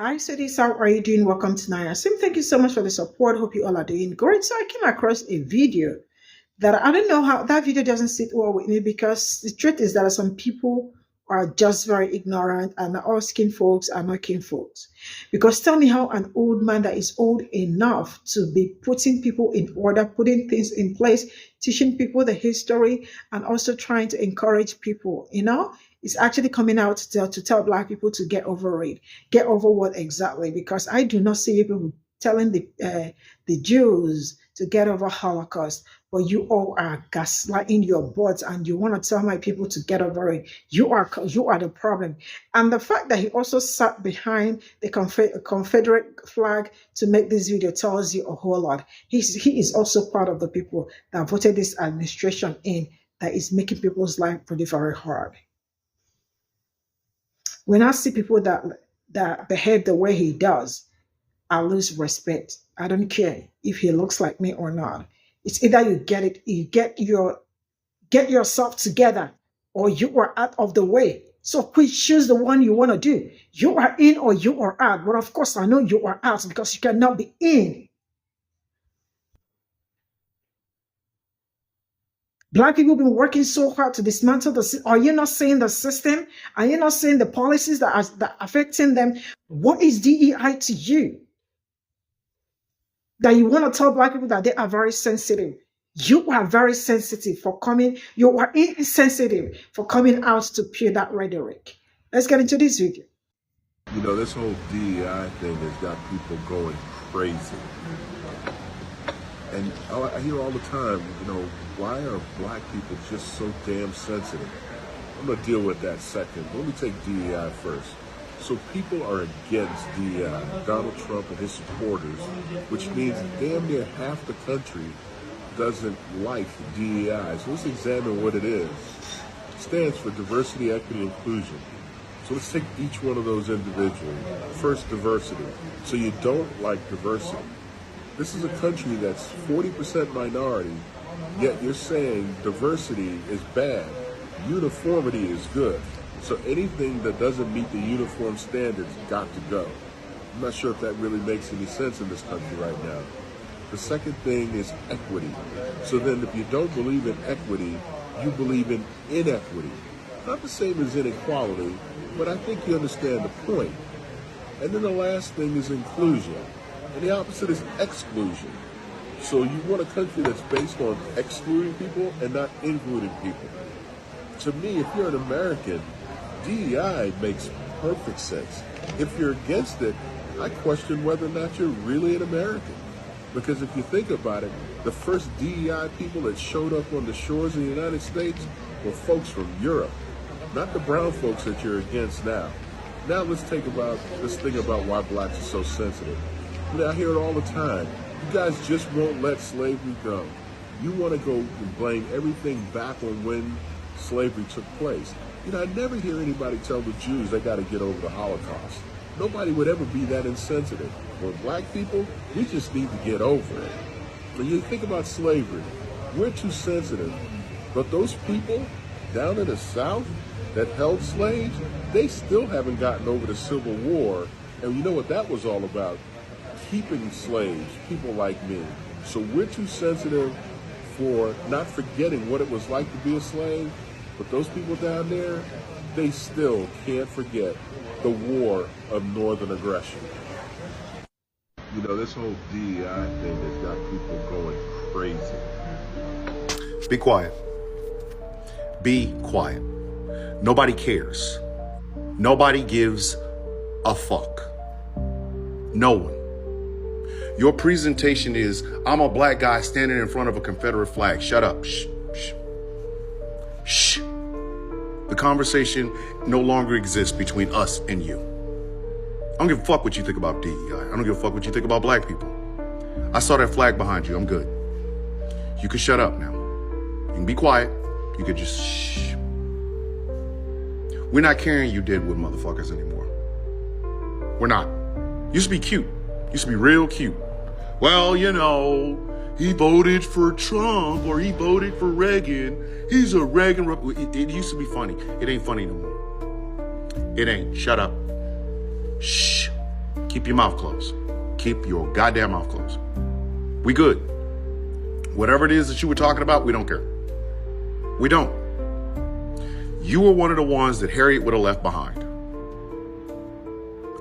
Hi, Cities. How are you doing? Welcome to Naya Sim. Thank you so much for the support. Hope you all are doing great. So I came across a video that I don't know how that video doesn't sit well with me because the truth is that some people are just very ignorant and all skin folks are not kin folks. Because tell me how an old man that is old enough to be putting people in order, putting things in place, teaching people the history, and also trying to encourage people, is actually coming out to tell Black people to get over it. Get over what exactly? Because I do not see people telling the Jews to get over Holocaust, but you all are gaslighting your boards and you want to tell my people to get over it. You are the problem. And the fact that he also sat behind the Confederate flag to make this video tells you a whole lot. He is also part of the people that voted this administration in that is making people's life pretty very hard. When I see people that behave the way he does, I lose respect. I don't care if he looks like me or not. It's either you get yourself together, or you are out of the way. So please choose the one you want to do. You are in or you are out. But of course, I know you are out because you cannot be in. Black people have been working so hard to dismantle the system. Are you not seeing the system? Are you not seeing the policies that are affecting them? What is DEI to you? That you want to tell Black people that they are very sensitive. You are very sensitive you are insensitive for coming out to pew that rhetoric. Let's get into this video. This whole DEI thing has got people going crazy. And I hear all the time, why are Black people just so damn sensitive? I'm going to deal with that second. Let me take DEI first. So people are against DEI, Donald Trump and his supporters, which means damn near half the country doesn't like DEI. So let's examine what it is. It stands for diversity, equity, inclusion. So let's take each one of those individually. First, diversity. So you don't like diversity. This is a country that's 40% minority, yet you're saying diversity is bad. Uniformity is good. So anything that doesn't meet the uniform standards got to go. I'm not sure if that really makes any sense in this country right now. The second thing is equity. So then if you don't believe in equity, you believe in inequity. Not the same as inequality, but I think you understand the point. And then the last thing is inclusion. And the opposite is exclusion. So you want a country that's based on excluding people and not including people. To me, if you're an American, DEI makes perfect sense. If you're against it, I question whether or not you're really an American. Because if you think about it, the first DEI people that showed up on the shores of the United States were folks from Europe, not the brown folks that you're against now. Now let's think about this thing about why Blacks are so sensitive. I hear it all the time. You guys just won't let slavery go. You want to go and blame everything back on when slavery took place. I never hear anybody tell the Jews they got to get over the Holocaust. Nobody would ever be that insensitive. For Black people, we just need to get over it. When you think about slavery, we're too sensitive. But those people down in the South that held slaves, they still haven't gotten over the Civil War. And you know what that was all about? Keeping slaves, people like me. So we're too sensitive for not forgetting what it was like to be a slave. But those people down there, they still can't forget the war of Northern aggression. This whole DEI thing has got people going crazy. Be quiet. Be quiet. Nobody cares. Nobody gives a fuck. No one. Your presentation is, I'm a Black guy standing in front of a Confederate flag. Shut up. Shh. Shh. Shh. The conversation no longer exists between us and you. I don't give a fuck what you think about DEI. I don't give a fuck what you think about Black people. I saw that flag behind you. I'm good. You can shut up now. You can be quiet. You could just shh. We're not carrying you deadwood motherfuckers anymore. We're not. Used to be cute. Used to be real cute. Well, he voted for Trump or he voted for Reagan. He's a Reagan. It used to be funny. It ain't funny no more. It ain't. Shut up. Shh. Keep your mouth closed. Keep your goddamn mouth closed. We good. Whatever it is that you were talking about, we don't care. We don't. You were one of the ones that Harriet would have left behind.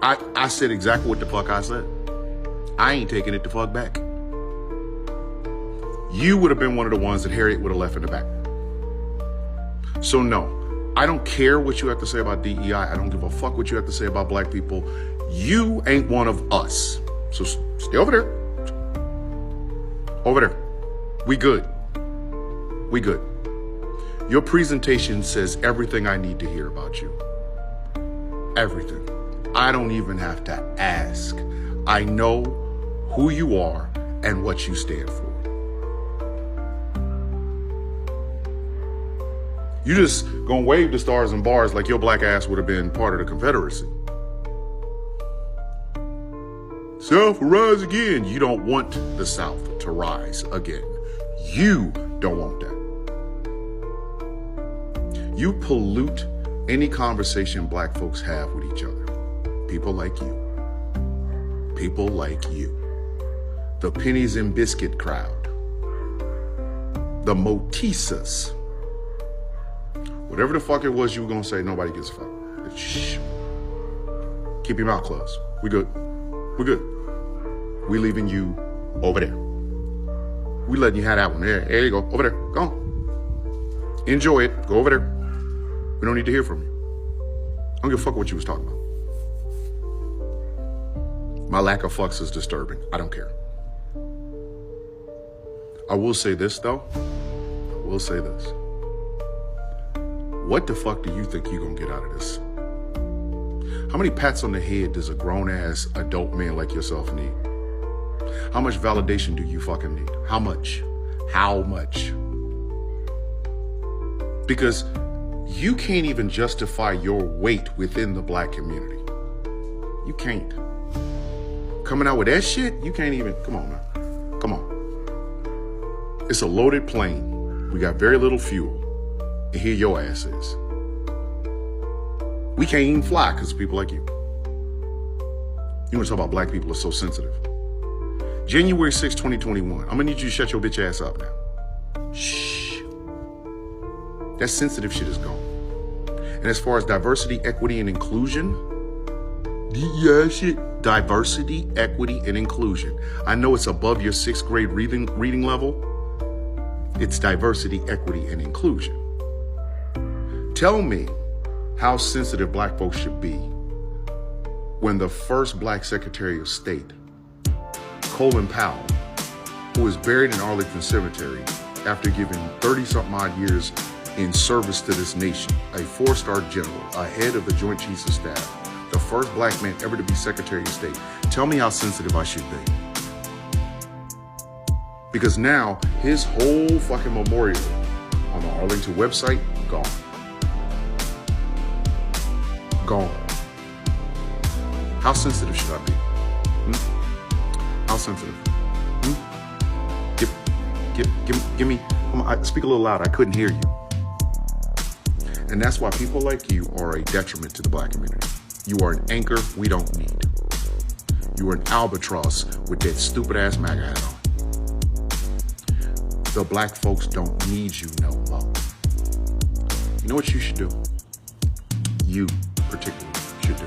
I said exactly what the fuck I said. I ain't taking it the fuck back. You would have been one of the ones that Harriet would have left in the back. So no, I don't care what you have to say about DEI. I don't give a fuck what you have to say about black people. You ain't one of us. So stay over there. Over there. We good. We good. Your presentation says everything I need to hear about you. Everything. I don't even have to ask. I know who you are and what you stand for. You just gonna wave the stars and bars like your black ass would have been part of the Confederacy. South will rise again. You don't want the South to rise again. You don't want that. You pollute any conversation black folks have with each other. People like you. People like you. The pennies and biscuit crowd. The Motisas. Whatever the fuck it was you were gonna say, nobody gives a fuck. Shh. Keep your mouth closed. We good. We good. We leaving you over there. We letting you have that one. There you go. Over there. Go on. Enjoy it. Go over there. We don't need to hear from you. I don't give a fuck what you was talking about. My lack of fucks is disturbing. I don't care. I will say this, though. I will say this. What the fuck do you think you're gonna get out of this? How many pats on the head does a grown-ass adult man like yourself need? How much validation do you fucking need? How much? How much? Because you can't even justify your weight within the black community. You can't. Coming out with that shit, you can't even, come on, man. Come on. It's a loaded plane. We got very little fuel. And here your ass is. We can't even fly because of people like you. You want to talk about black people are so sensitive. January 6, 2021. I'm gonna need you to shut your bitch ass up now. Shh. That sensitive shit is gone. And as far as diversity, equity, and inclusion, DEI shit. Diversity, equity, and inclusion. I know it's above your 6th grade reading level. It's diversity, equity, and inclusion. Tell me how sensitive black folks should be when the first black Secretary of State, Colin Powell, who is buried in Arlington Cemetery after giving 30-something odd years in service to this nation, a 4-star general, a head of the Joint Chiefs of Staff, the first black man ever to be Secretary of State. Tell me how sensitive I should be. Because now his whole fucking memorial on the Arlington website, gone. Gone. How sensitive should I be? How sensitive? Give me, speak a little loud. I couldn't hear you. And that's why people like you are a detriment to the black community. You are an anchor we don't need. You are an albatross with that stupid ass MAGA hat on. The black folks don't need you no more. You know what you should do? You particularly should do.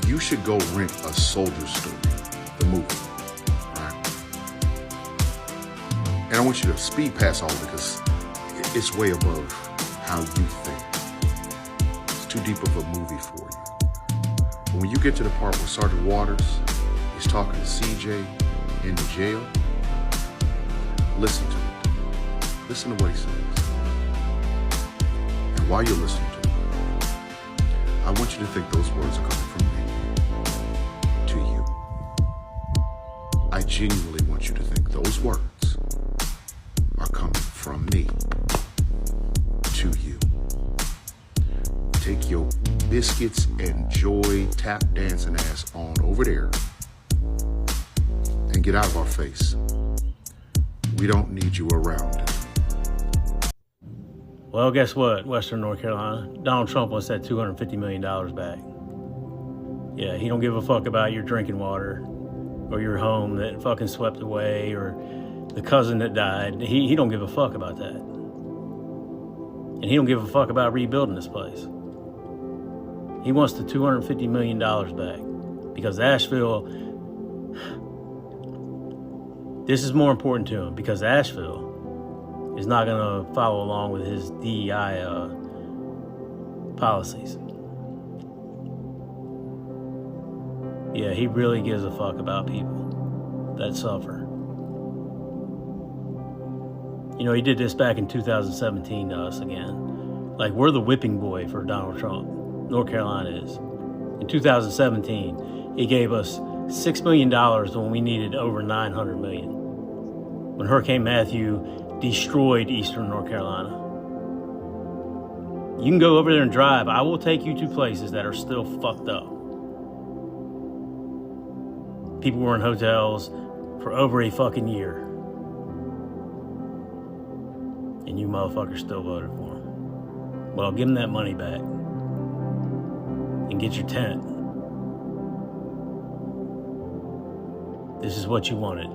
You should go rent A Soldier Story, the movie, right? And I want you to speed pass all of it because it's way above how you think. Too deep of a movie for you. But when you get to the part where Sergeant Waters is talking to CJ in the jail, listen to it. Listen to what he says. And while you're listening to it, I want you to think those words are coming from me to you. I genuinely want you to think those words are coming from me to you. Take your biscuits and joy tap dancing ass on over there and get out of our face. We don't need you around. Well, guess what, Western North Carolina? Donald Trump wants that $250 million back. Yeah, he don't give a fuck about your drinking water or your home that fucking swept away or the cousin that died. He don't give a fuck about that. And he don't give a fuck about rebuilding this place. He wants the $250 million back because Asheville, this is more important to him because Asheville is not going to follow along with his DEI policies. Yeah, he really gives a fuck about people that suffer. You know, he did this back in 2017 to us again. Like, we're the whipping boy for Donald Trump. North Carolina is. In 2017, he gave us $6 million when we needed over $900 million. When Hurricane Matthew destroyed eastern North Carolina. You can go over there and drive. I will take you to places that are still fucked up. People were in hotels for over a fucking year. And you motherfuckers still voted for him. Well, give him that money back. And get your tent. This is what you wanted.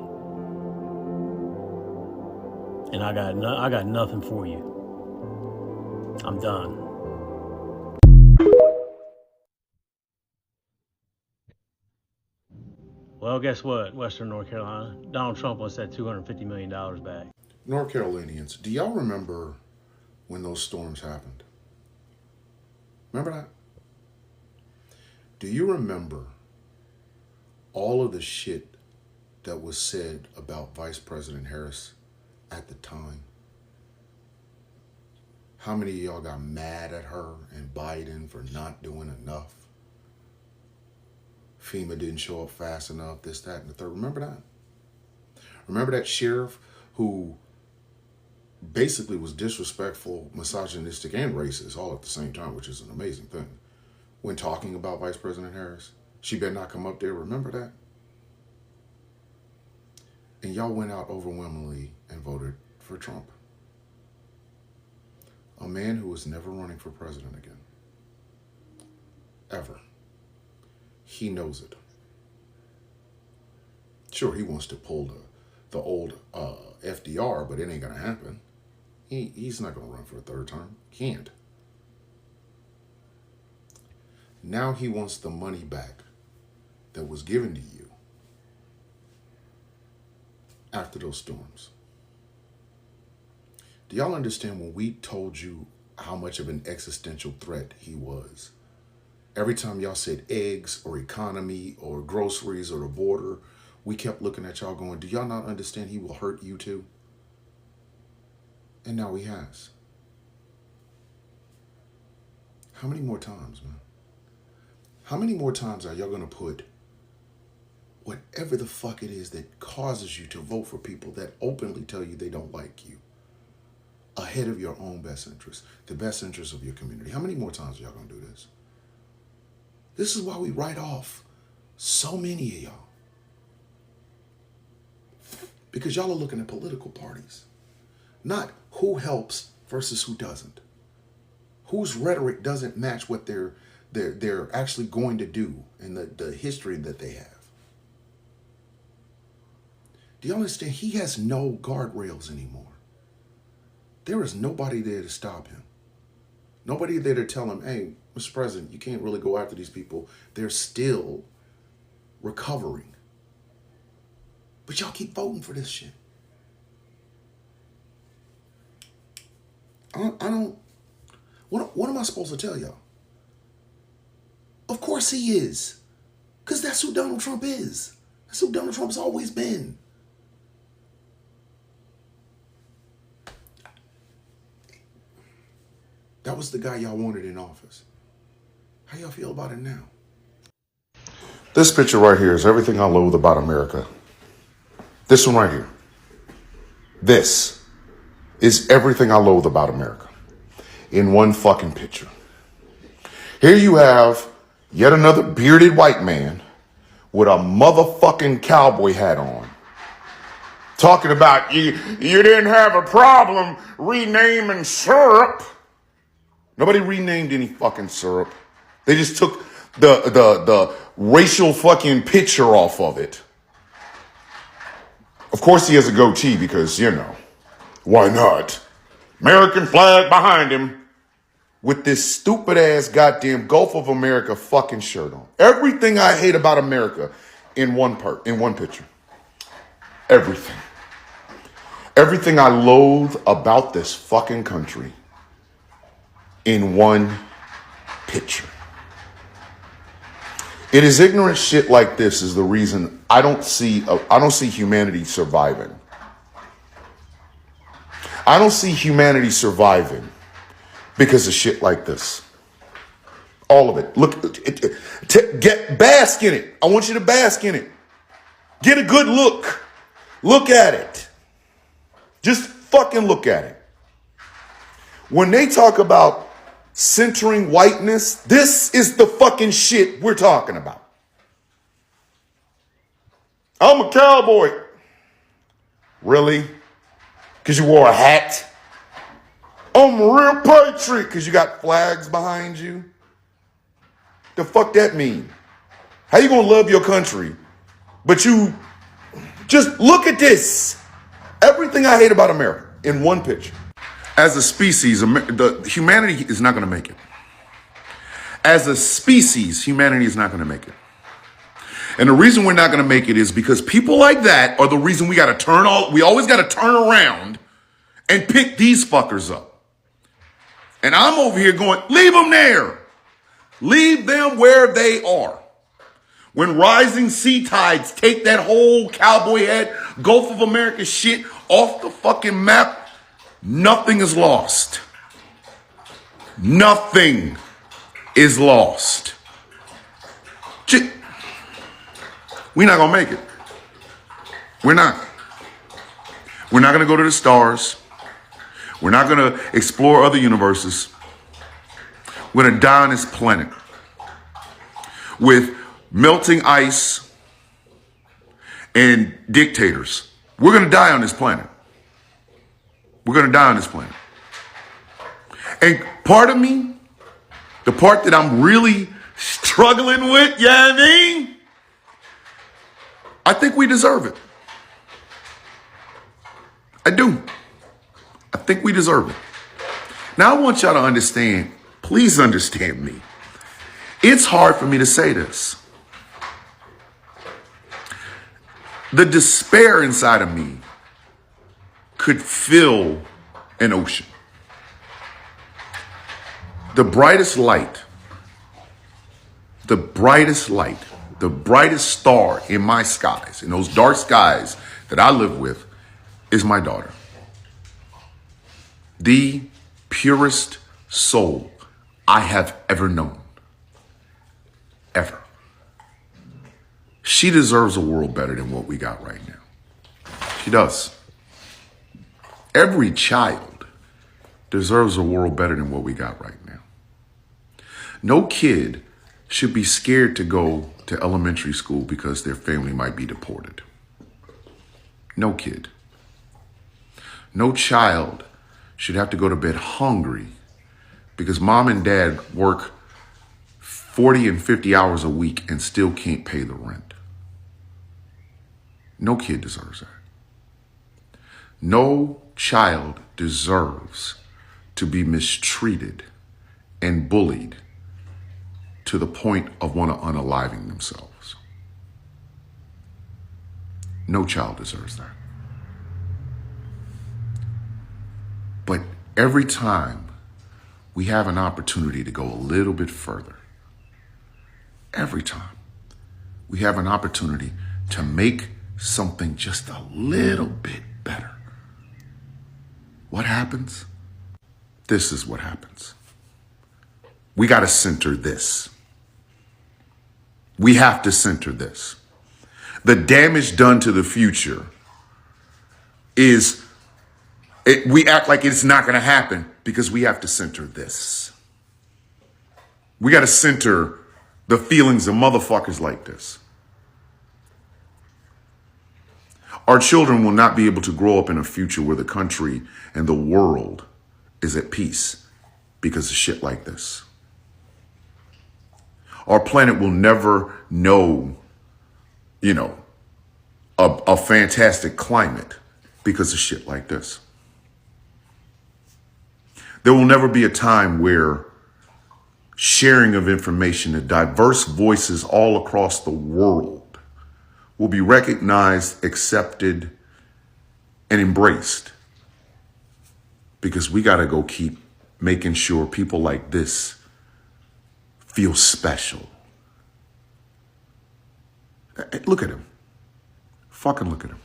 And I got nothing for you. I'm done. Well, guess what, Western North Carolina? Donald Trump wants that $250 million back. North Carolinians, do y'all remember when those storms happened? Remember that? Do you remember all of the shit that was said about Vice President Harris at the time? How many of y'all got mad at her and Biden for not doing enough? FEMA didn't show up fast enough, this, that, and the third. Remember that? Remember that sheriff who basically was disrespectful, misogynistic, and racist all at the same time, which is an amazing thing. When talking about Vice President Harris, she better not come up there. Remember that? And y'all went out overwhelmingly and voted for Trump. A man who is never running for president again. Ever. He knows it. Sure, he wants to pull the old FDR, but it ain't going to happen. He's not going to run for a third term. Can't. Now he wants the money back that was given to you after those storms. Do y'all understand when we told you how much of an existential threat he was? Every time y'all said eggs or economy or groceries or the border, we kept looking at y'all going, do y'all not understand he will hurt you too? And now he has. How many more times, man? How many more times are y'all going to put whatever the fuck it is that causes you to vote for people that openly tell you they don't like you ahead of your own best interest, the best interest of your community? How many more times are y'all going to do this? This is why we write off so many of y'all. Because y'all are looking at political parties. Not who helps versus who doesn't. Whose rhetoric doesn't match what they're actually going to do and the history that they have. Do you understand? He has no guardrails anymore. There is nobody there to stop him. Nobody there to tell him, hey, Mr. President, you can't really go after these people. They're still recovering. But y'all keep voting for this shit. I don't, what am I supposed to tell y'all? Of course he is. Because that's who Donald Trump is. That's who Donald Trump's always been. That was the guy y'all wanted in office. How y'all feel about it now? This picture right here is everything I loathe about America. This one right here. This is everything I loathe about America in one fucking picture. Here you have yet another bearded white man with a motherfucking cowboy hat on. Talking about you didn't have a problem renaming syrup. Nobody renamed any fucking syrup. They just took the racial fucking picture off of it. Of course he has a goatee because, you know, why not? American flag behind him with this stupid ass goddamn Gulf of America fucking shirt on. Everything I hate about America in one picture. Everything. Everything I loathe about this fucking country in one picture. It is ignorant shit like this is the reason I don't see humanity surviving. I don't see humanity surviving because of shit like this. All of it. Look, bask in it. I want you to bask in it. Get a good look. Look at it. Just fucking look at it. When they talk about centering whiteness, this is the fucking shit we're talking about. I'm a cowboy. Really? Because you wore a hat? I'm a real patriot because you got flags behind you? The fuck that mean? How you gonna love your country, but you just look at this? Everything I hate about America in one picture. As a species, humanity is not going to make it. As a species, humanity is not going to make it. And the reason we're not going to make it is because people like that are the reason we always got to turn around and pick these fuckers up. And I'm over here going, leave them there. Leave them where they are. When rising sea tides take that whole cowboy head, Gulf of America shit off the fucking map, nothing is lost. Nothing is lost. We're not going to make it. We're not. We're not going to go to the stars. We're not going to explore other universes. We're going to die on this planet with melting ice and dictators. We're going to die on this planet. We're going to die on this planet. And part of me, the part that I'm really struggling with, you know what I mean? I think we deserve it. I do. I think we deserve it. Now I want y'all to understand, please understand me. It's hard for me to say this. The despair inside of me could fill an ocean. The brightest light, the brightest star in my skies, in those dark skies that I live with, is my daughter. The purest soul I have ever known. Ever. She deserves a world better than what we got right now. She does. Every child deserves a world better than what we got right now. No kid should be scared to go to elementary school because their family might be deported. No kid. No child should have to go to bed hungry because mom and dad work 40 and 50 hours a week and still can't pay the rent. No kid deserves that. No child deserves to be mistreated and bullied to the point of unaliving themselves. No child deserves that. But every time we have an opportunity to go a little bit further, every time we have an opportunity to make something just a little bit better, what happens? This is what happens. We got to center this. We have to center this. The damage done to the future is, we act like it's not going to happen because we have to center this. We got to center the feelings of motherfuckers like this. Our children will not be able to grow up in a future where the country and the world is at peace because of shit like this. Our planet will never know, you know, a fantastic climate because of shit like this. There will never be a time where sharing of information to diverse voices all across the world will be recognized, accepted, and embraced. Because we got to go keep making sure people like this feel special. Look at him. Fucking look at him.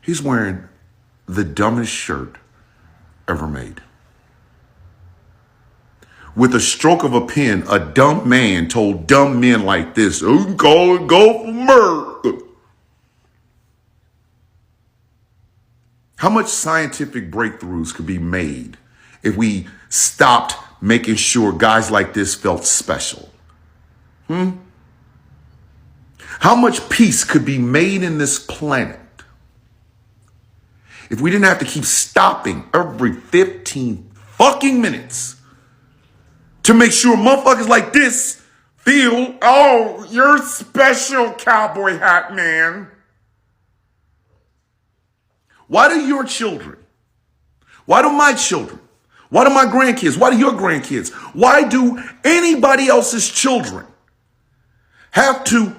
He's wearing the dumbest shirt ever made. With a stroke of a pen, a dumb man told dumb men like this, "You can call it go for America." How much scientific breakthroughs could be made if we stopped making sure guys like this felt special? How much peace could be made in this planet if we didn't have to keep stopping every 15 fucking minutes to make sure motherfuckers like this feel, oh, you're special, cowboy hat man? Why do your children, why do my children, why do my grandkids, why do your grandkids, why do anybody else's children have to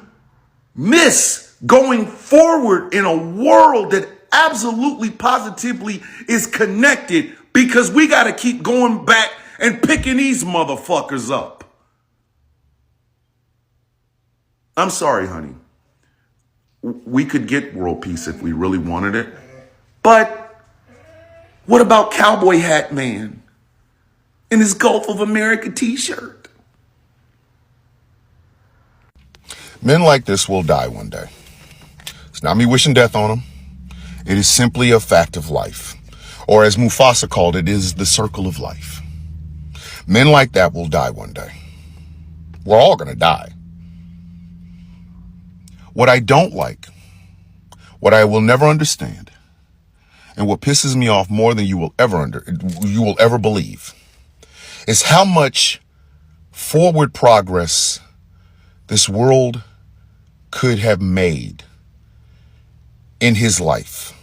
miss going forward in a world that absolutely positively is connected because we got to keep going back and picking these motherfuckers up? I'm sorry, honey. We could get world peace if we really wanted it. But what about Cowboy Hat Man in his Gulf of America t-shirt? Men like this will die one day. It's not me wishing death on them. It is simply a fact of life. Or as Mufasa called it, is the circle of life. Men like that will die one day. We're all going to die. What I don't like, what I will never understand, and what pisses me off more than you will ever believe, is how much forward progress this world could have made in his life,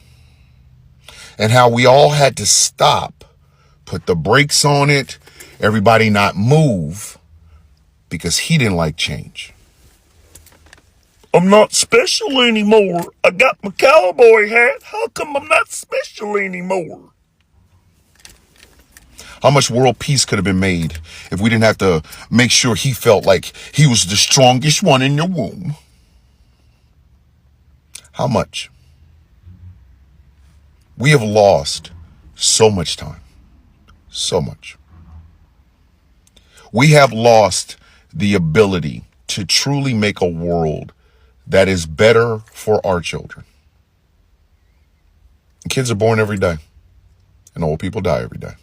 and how we all had to stop, put the brakes on it, everybody not move because he didn't like change. I'm not special anymore. I got my cowboy hat. How come I'm not special anymore? How much world peace could have been made if we didn't have to make sure he felt like he was the strongest one in your womb? How much? We have lost so much time. So much. We have lost the ability to truly make a world that is better for our children. And kids are born every day, and old people die every day.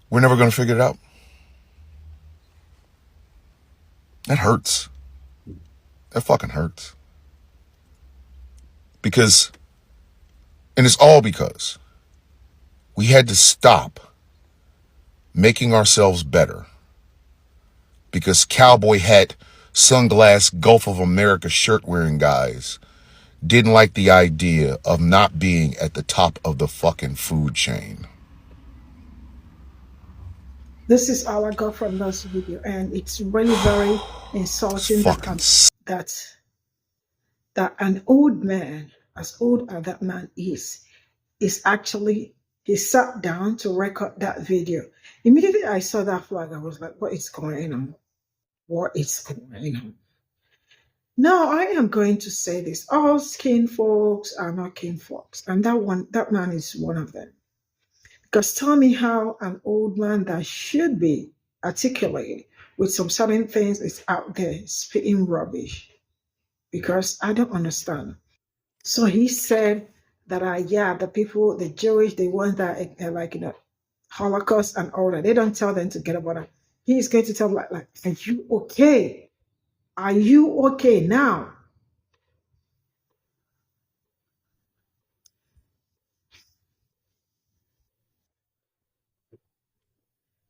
We're never going to figure it out. That hurts. That fucking hurts. Because, and it's all because we had to stop making ourselves better because cowboy hat, sunglass, Gulf of America shirt wearing guys didn't like the idea of not being at the top of the fucking food chain. This is all I got from this video, and it's really very insulting that an old man, as old as that man is actually, he sat down to record that video. Immediately I saw that flag, I was like, what is going on? What is going on? Now I am going to say this. All skin folks are not kin folks. And that man is one of them. Because tell me how an old man that should be articulate with some certain things is out there spitting rubbish. Because I don't understand. So he said that the people, the Jewish, the ones that like Holocaust and all that, they don't tell them to get about it. He's going to tell them like, are you okay? Are you okay now?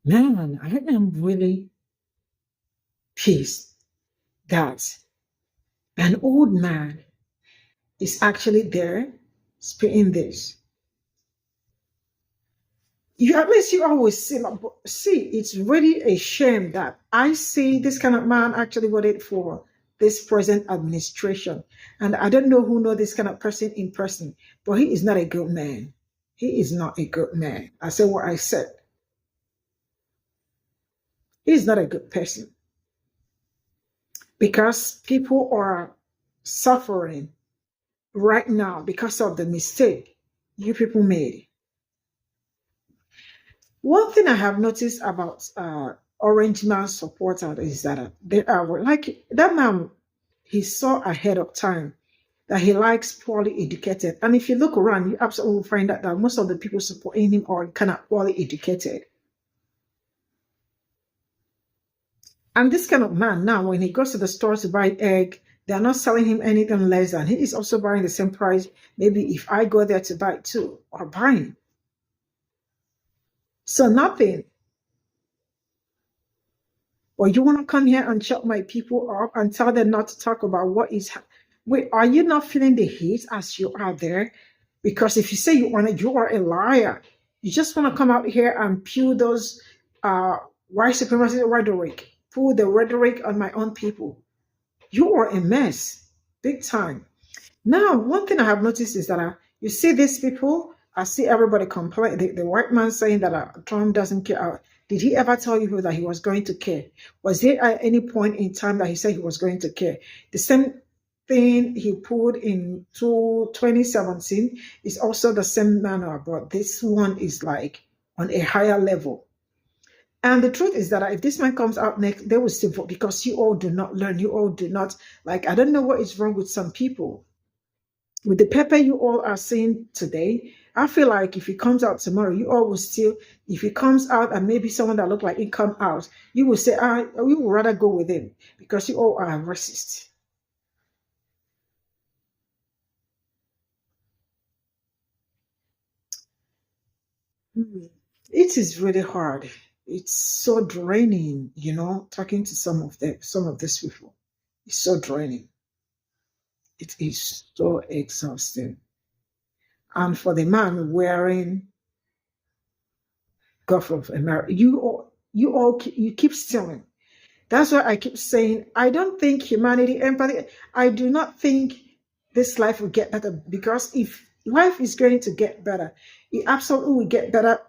Man, I am really pissed that an old man is actually there speaking this. You at least you always see, it's really a shame that I see this kind of man actually voted for this present administration. And I don't know who know this kind of person in person, but he is not a good man. He is not a good man. I said what I said. He is not a good person because people are suffering right now because of the mistake you people made. One thing I have noticed about Orange Man supporters is that they are like that man. He saw ahead of time that he likes poorly educated, and if you look around, you absolutely find out that most of the people supporting him are kind of poorly educated. And this kind of man now, when he goes to the store to buy egg, they're not selling him anything less than he is also buying the same price. Maybe if I go there to buy two or buying. So nothing. Or you want to come here and shut my people up and tell them not to talk about what is. Wait, are you not feeling the heat as you are there? Because if you say you want it, you are a liar. You just want to come out here and pew those white supremacy rhetoric, pull the rhetoric on my own people. You are a mess, big time. Now, one thing I have noticed is that you see these people, I see everybody complain. The white man saying that Trump doesn't care. Did he ever tell you that he was going to care? Was there at any point in time that he said he was going to care? The same thing he pulled in 2017 is also the same manner, but this one is like on a higher level. And the truth is that if this man comes out next, they will still vote because you all do not learn. You all do not, like, I don't know what is wrong with some people. With the Pe0ple you all are seeing today, I feel like if he comes out tomorrow, you all will still, if he comes out and maybe someone that look like he come out, you will say, we would rather go with him because you all are racist. It is really hard. It's so draining, talking to some of these people. It's so draining. It is so exhausting. And for the man wearing Gulf of America, you keep stealing. That's why I keep saying I don't think humanity, empathy. I do not think this life will get better because if life is going to get better, it absolutely will get better.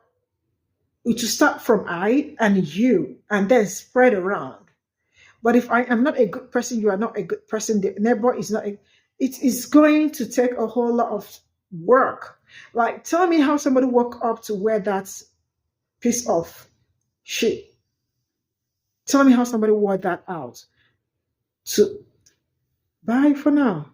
It will start from I and you, and then spread around. But if I am not a good person, you are not a good person. The neighbor is not. It is going to take a whole lot of work. Like, tell me how somebody woke up to wear that piece of shit. Tell me how somebody wore that out. So, bye for now.